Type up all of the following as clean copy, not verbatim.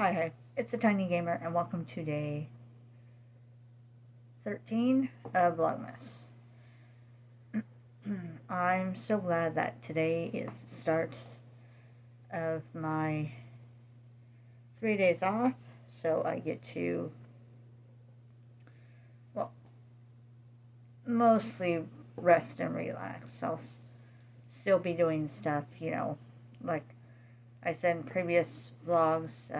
Hi, it's a Tiny Gamer, and welcome to day 13 of Vlogmas. I'm so glad that today is the start of my 3 days off, so I get to, well, mostly rest and relax. I'll still be doing stuff, like I said in previous vlogs,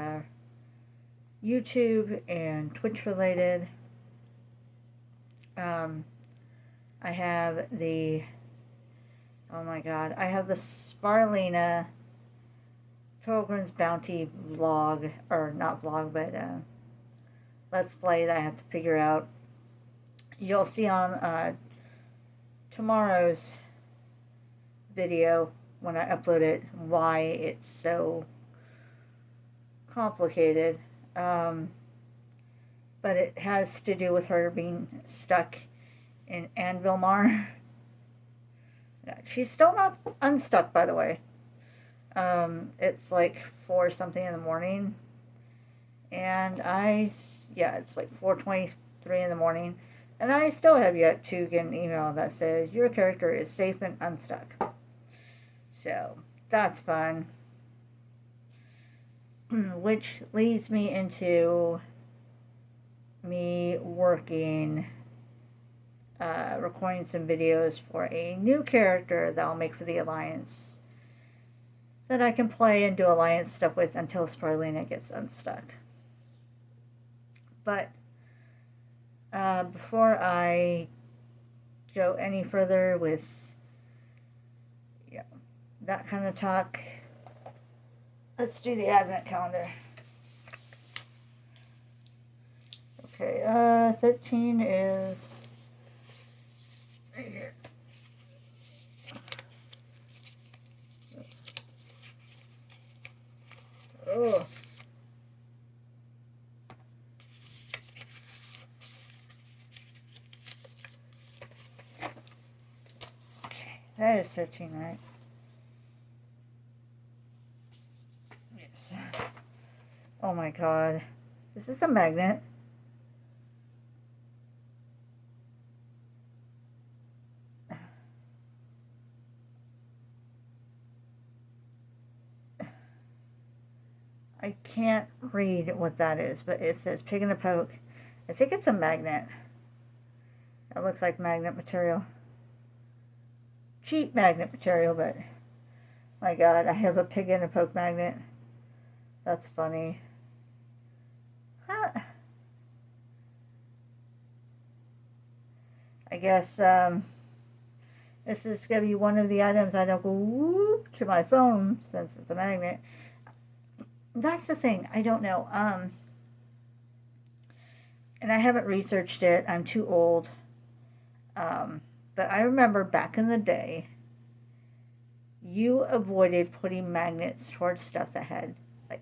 YouTube and Twitch related. I have the, oh my god, I have the Sparlina Pilgrim's Bounty vlog, or not vlog, but Let's Play that I have to figure out. You'll see on tomorrow's video when I upload it why it's so complicated. But it has to do with her being stuck in Anvilmar. She's still not unstuck, by the way. It's like 4 something in the morning. And it's like 4:23 in the morning. And I still have yet to get an email that says, your character is safe and unstuck. So, that's fun. Which leads me into me working, recording some videos for a new character that I'll make for the Alliance that I can play and do Alliance stuff with until Sparlina gets unstuck. But before I go any further with that kind of talk, let's do the Advent calendar. Okay, 13 is right here. Oh. Okay, that is 13, right? Yes. Oh my god. Is this a magnet? I can't read what that is, but it says pig and a poke. I think it's a magnet. It looks like magnet material. Cheap magnet material, but my god, I have a pig and a poke magnet. That's funny. Huh. I guess this is going to be one of the items I don't go whoop to my phone since it's a magnet. That's the thing. I don't know. And I haven't researched it. I'm too old. But I remember back in the day, you avoided putting magnets towards stuff that had, like,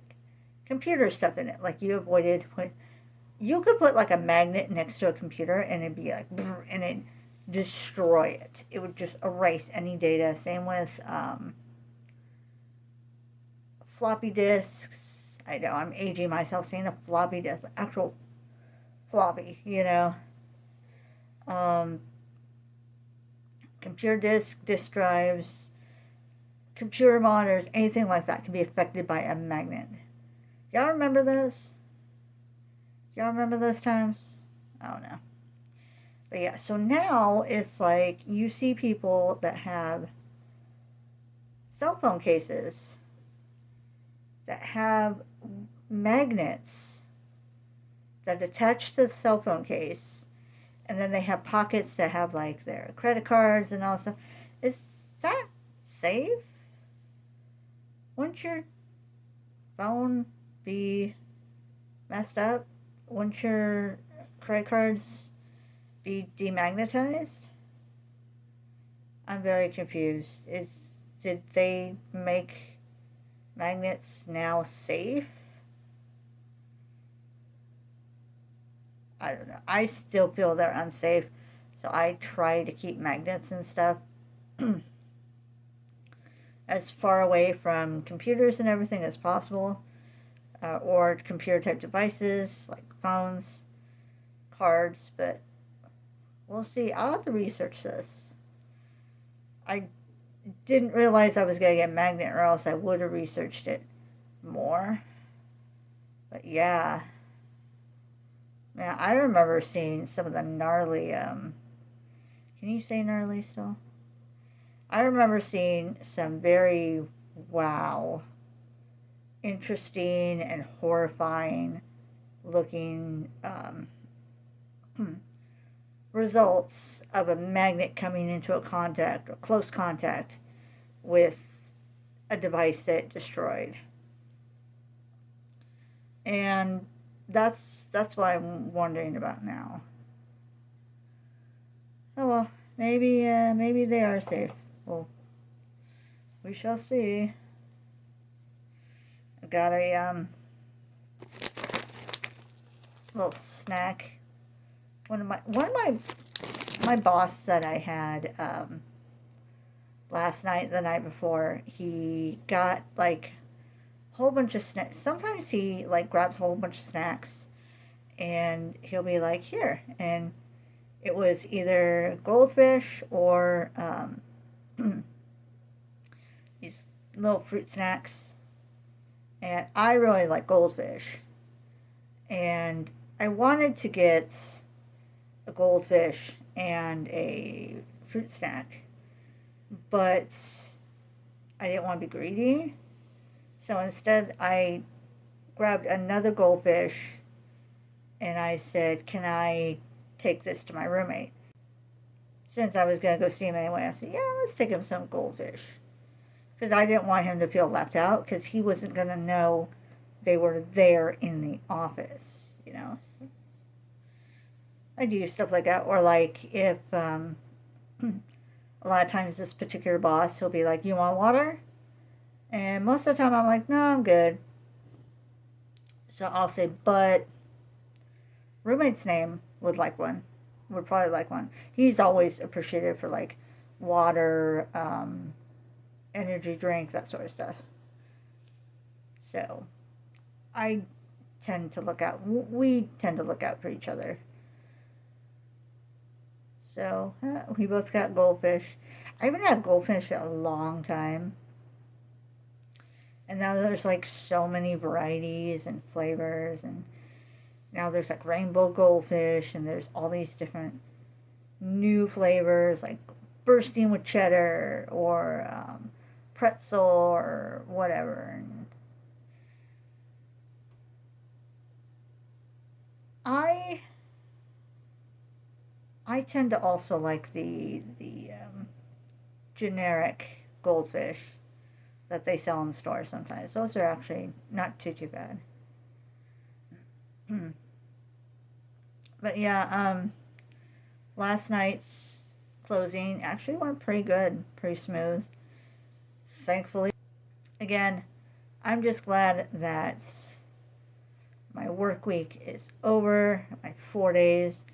computer stuff in it. Like, you could put, like, a magnet next to a computer, and it'd be like, and it'd destroy it. It would just erase any data. Same with, floppy disks. I know, I'm aging myself saying a floppy disk, actual floppy, computer disk drives, computer monitors, anything like that can be affected by a magnet. Y'all remember those? Y'all remember those times? I don't know. But yeah, so now it's like you see people that have cell phone cases that have magnets that attach to the cell phone case, and then they have pockets that have like their credit cards and all that stuff. Is that safe? Wouldn't your phone be messed up? Wouldn't your credit cards be demagnetized? I'm very confused. Did they make magnets now safe? I don't know. I still feel they're unsafe, so I try to keep magnets and stuff as far away from computers and everything as possible. or computer type devices like phones, cards, but we'll see. I'll have to research this. I didn't realize I was going to get a magnet, or else I would have researched it more. But yeah. Man, I remember seeing some of the gnarly, can you say gnarly still? I remember seeing some very, wow, interesting and horrifying looking results of a magnet coming into a contact or close contact with a device that it destroyed. And that's what I'm wondering about now. Oh well, maybe they are safe. Well, we shall see. I've got a little snack. One of my boss that I had last night, the night before, he got like a whole bunch of snacks. Sometimes he like grabs a whole bunch of snacks, and he'll be like, here, and it was either goldfish or these little fruit snacks, and I really like goldfish, and I wanted to get a goldfish and a fruit snack, but I didn't want to be greedy, so instead I grabbed another goldfish and I said, can I take this to my roommate? Since I was going to go see him anyway, I said, yeah, let's take him some goldfish. Because I didn't want him to feel left out, because he wasn't going to know they were there in the office, you know. So I do stuff like that. Or like if a lot of times this particular boss, he'll be like, you want water? And most of the time I'm like, no, I'm good. So I'll say, but roommate's name would probably like one. He's always appreciative for like water, energy drink, that sort of stuff. So I tend to look out, we tend to look out for each other. So we both got goldfish. I haven't had goldfish in a long time. And now there's like so many varieties and flavors, and now there's like rainbow goldfish, and there's all these different new flavors like bursting with cheddar or pretzel or whatever. And I tend to also like the generic goldfish that they sell in the store sometimes. Those are actually not too bad. But yeah, last night's closing actually went pretty good, pretty smooth. Thankfully, again, I'm just glad that my work week is over. My 4 days,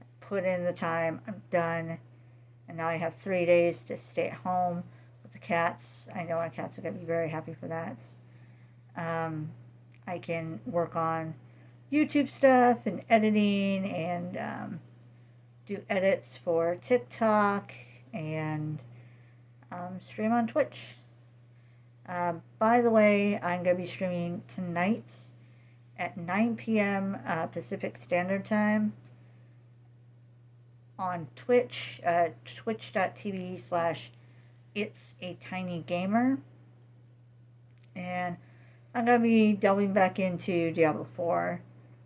I put in the time, I'm done, and now I have 3 days to stay at home with the cats. I know my cats are going to be very happy for that. I can work on YouTube stuff and editing, and do edits for TikTok, and stream on Twitch. By the way, I'm going to be streaming tonight at 9 p.m. Pacific Standard Time on Twitch, twitch.tv/itsatinygamer. And I'm going to be delving back into Diablo 4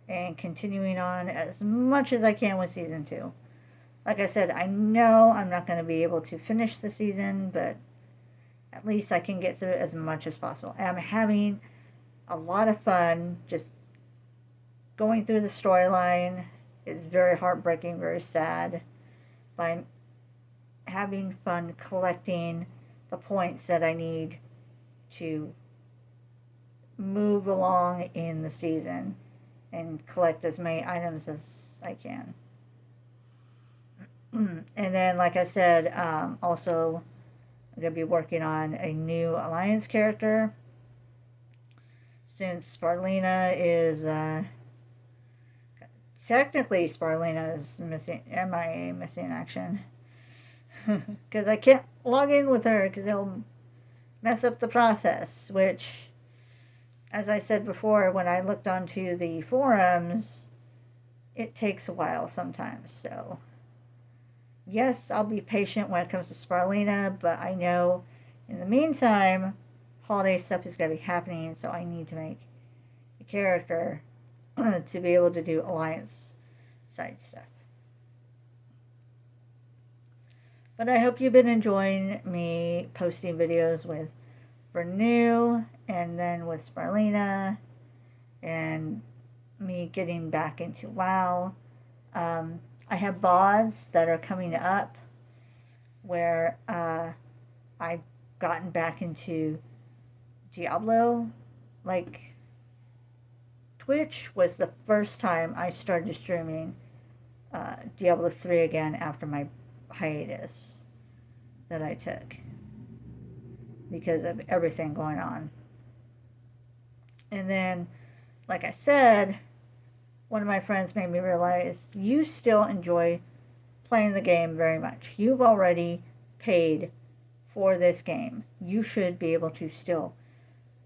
and continuing on as much as I can with Season 2. Like I said, I know I'm not going to be able to finish the season, but at least I can get through it as much as possible. I'm having a lot of fun just going through the storyline. It's very heartbreaking, very sad. But I'm having fun collecting the points that I need to move along in the season and collect as many items as I can. And then, like I said, also I'm going to be working on a new Alliance character. since Sparlina is, technically Sparlina is missing, MIA, missing action. Because I can't log in with her because it'll mess up the process, which, as I said before, when I looked onto the forums, it takes a while sometimes. So, yes, I'll be patient when it comes to Sparlina, but I know in the meantime, holiday stuff is going to be happening, so I need to make a character to be able to do Alliance side stuff. But I hope you've been enjoying me posting videos with Renew and then with Sparlina and me getting back into WoW. I have VODs that are coming up where I've gotten back into Diablo. Like, Twitch was the first time I started streaming Diablo 3 again after my hiatus that I took because of everything going on. And then, like I said, one of my friends made me realize you still enjoy playing the game very much. You've already paid for this game. You should be able to still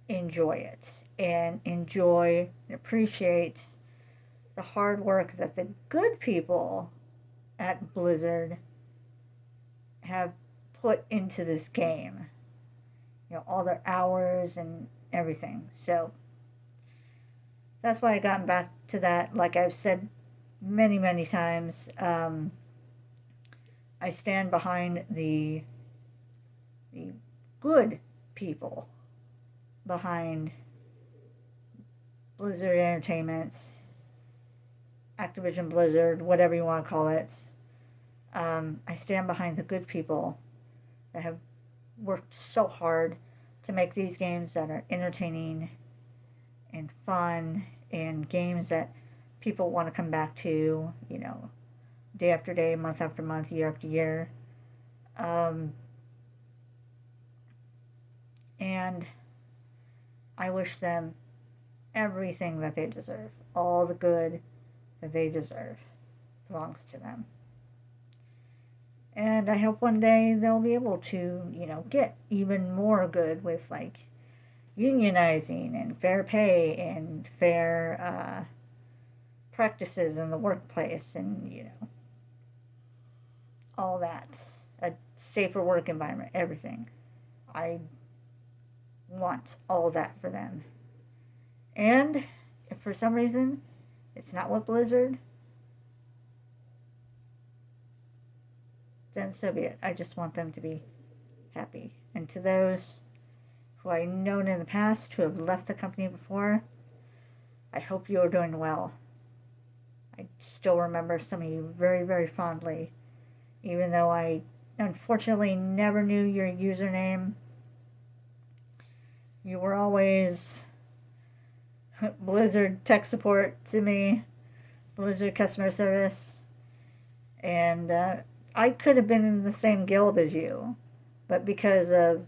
enjoy it and enjoy and appreciate the hard work that the good people at Blizzard have put into this game. You know, all their hours and everything. So that's why I gotten back to that. Like I've said many, many times, I stand behind the good people behind Blizzard Entertainment, Activision Blizzard, whatever you want to call it. I stand behind the good people that have worked so hard to make these games that are entertaining and fun and games that people want to come back to, you know, day after day, month after month, year after year. And I wish them everything that they deserve. All the good that they deserve belongs to them. And I hope one day they'll be able to, you know, get even more good with, like, unionizing and fair pay and fair practices in the workplace and, you know, all that. A safer work environment, everything. I want all that for them. And if for some reason it's not with Blizzard, then so be it. I just want them to be happy. And to those who I've known in the past who have left the company before, I hope you are doing well. I still remember some of you very, very fondly, even though I unfortunately never knew your username. You were always Blizzard tech support to me, Blizzard customer service, and I could have been in the same guild as you, but because of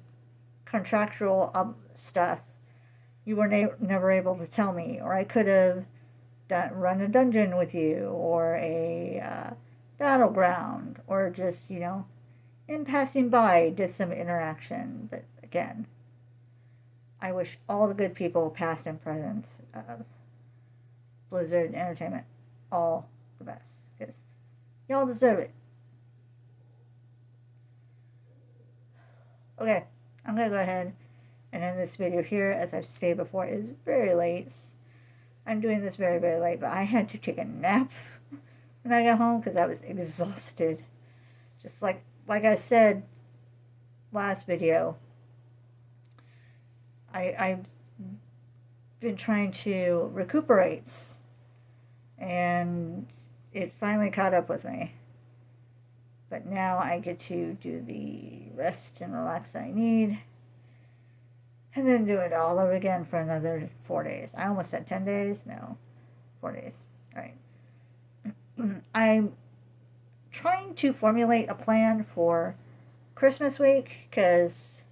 contractual stuff, you were never able to tell me, or I could have run a dungeon with you, or a battleground, or just, you know, in passing by, did some interaction. But again, I wish all the good people, past and present, of Blizzard Entertainment, all the best, because y'all deserve it. Okay, I'm going to go ahead and end this video here. As I've stated before, it is very late. I'm doing this very, very late, but I had to take a nap when I got home because I was exhausted. Just like I said last video, I've been trying to recuperate, and it finally caught up with me. But now I get to do the rest and relax I need, and then do it all over again for another 4 days. I almost said 10 days. No, 4 days. All right. I'm trying to formulate a plan for Christmas week, because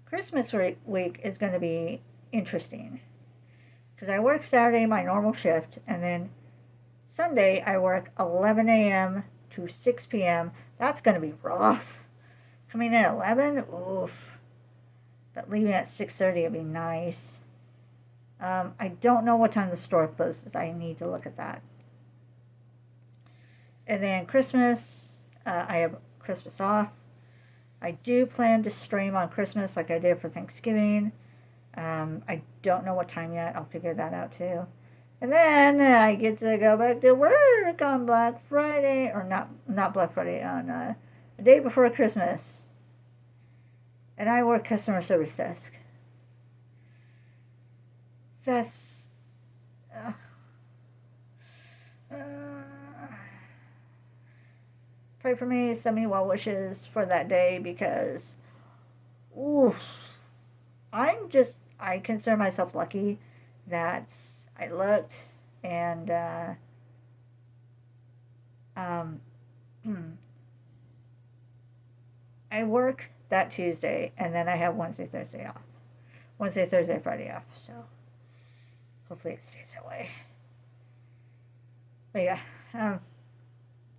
Christmas week is going to be interesting. Because I work Saturday, my normal shift, and then Sunday I work 11 a.m. to 6 p.m. That's going to be rough. Coming in at 11? Oof. But leaving at 6:30 would be nice. I don't know what time the store closes. I need to look at that. And then Christmas, I have Christmas off. I do plan to stream on Christmas like I did for Thanksgiving. I don't know what time yet. I'll figure that out too. And then I get to go back to work on Black Friday, or not Black Friday, on the day before Christmas. And I work customer service desk. That's... pray for me, send me well wishes for that day, because... oof. I consider myself lucky that I looked and I work that Tuesday, and then I have Wednesday, Thursday off. Wednesday, Thursday, Friday off, so hopefully it stays that way. But yeah, I'm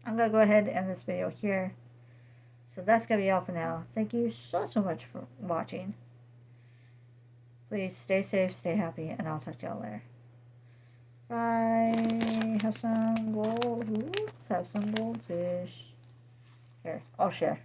going to go ahead and end this video here. So that's going to be all for now. Thank you so much for watching. Please stay safe, stay happy, and I'll talk to y'all later. Bye. Have some goldfish. Here, I'll share.